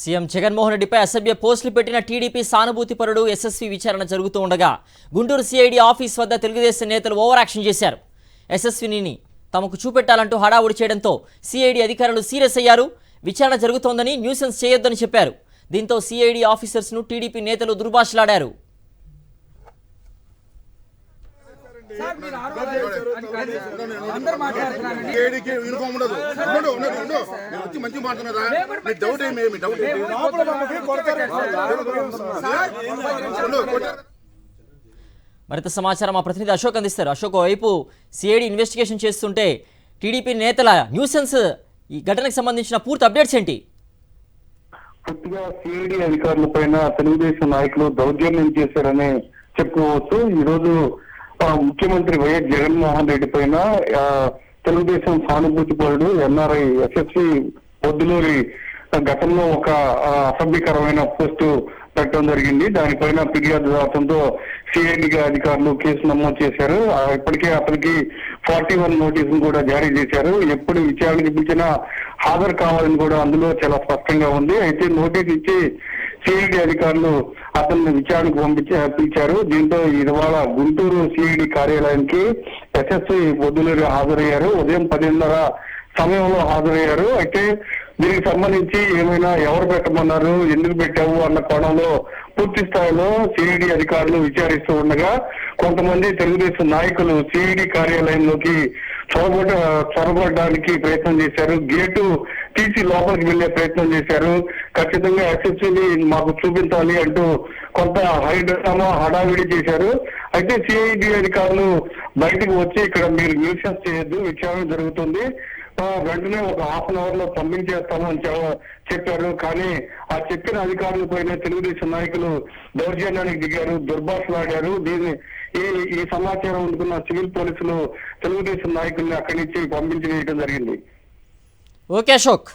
CM Jaganmohan రెడ్డిపై అసభ్య పోస్టులు పెట్టిన టీడీపీ సానుభూతి పరుడు ఎస్ఎస్వి విచారణ జరుగుతూ ఉండగా గుంటూరు సిఐడి ఆఫీస్ వద్ద తెలుగుదేశం నేతలు ఓవర్ యాక్షన్ చేశారు. ఎస్ఎస్విని తమకు చూపెట్టాలంటూ హడావుడి చేయడంతో సిఐడి అధికారులు సీరియస్ అయ్యారు. విచారణ జరుగుతోందని న్యూసెన్స్ చేయొద్దని చెప్పారు. దీంతో సిఐడి ఆఫీసర్స్ను టీడీపీ నేతలు దుర్భాషలాడారు. మరింత సమాచారం మా ప్రతినిధి అశోక్ అందిస్తారు. అశోక్, వైపు సిఐడి ఇన్వెస్టిగేషన్ చేస్తుంటే టీడీపీ నేతల న్యూసెన్స్ ఈ ఘటనకు సంబంధించిన పూర్తి అప్డేట్స్ ఏంటి? పూర్తిగా సిఐడి అధికారుల పైన తెలుగుదేశం నాయకులు దౌర్జన్యం చేశారని చెప్పుకోవచ్చు. ఈ రోజు ముఖ్యమంత్రి వైఎస్ జగన్మోహన్ రెడ్డి పైన తెలుగుదేశం సానుభూతి పరుడు ఎన్ఆర్ఐ ఎస్ఎస్వి పొద్దులూరి గతంలో ఒక అసభ్యకరమైన పోస్టు పెట్టడం జరిగింది. దానిపైన ఫిర్యాదు రావడంతో సిఐడి అధికారులు కేసు నమోదు చేశారు. ఇప్పటికే అతనికి 41 నోటీసులు కూడా జారీ చేశారు. ఎప్పుడు విచారణకు పిలిచినా హాజరు కావాలని కూడా అందులో చాలా స్పష్టంగా ఉంది. అయితే నోటీస్ ఇచ్చి సిఐడి అధికారులు అతన్ని విచారణకు పిలిచారు. దీంతో ఇవాళ గుంటూరు సిఐడి కార్యాలయానికి ఎస్ఎస్వి పొద్దులూరి హాజరయ్యారు. ఉదయం 10:30 సమయంలో హాజరయ్యారు. అయితే దీనికి సంబంధించి ఏమైనా ఎవరు పెట్టమన్నారు, ఎందుకు పెట్టావు అన్న కోణంలో పూర్తి స్థాయిలో సిఐడి అధికారులు విచారిస్తూ ఉండగా కొంతమంది తెలుగుదేశం నాయకులు సిఐడి కార్యాలయంలోకి చొరబడడానికి ప్రయత్నం చేశారు. గేటు తీసి లోపలికి వెళ్లే ప్రయత్నం చేశారు. ఖచ్చితంగా ఎస్ఎస్సీని మాకు చూపించాలి అంటూ కొంత హడావిడి చేశారు. అయితే సిఐడి అధికారులు బయటకు వచ్చి ఇక్కడ మీరు న్యూసెన్స్ చేయొద్దు, విచారణ జరుగుతుంది, వెంటనే ఒక హాఫ్ అన్ అవర్ లో పంపించేస్తామని చెప్పారు. కానీ ఆ చెప్పిన అధికారుల పైన తెలుగుదేశం నాయకులు దౌర్జన్యానికి దిగారు, దుర్భాషలాడారు. ఈ సమాచారం అందుకున్న సివిల్ పోలీసులు తెలుగుదేశం నాయకుల్ని అక్కడి నుంచి పంపించి వేయడం జరిగింది. ఓకే అశోక్.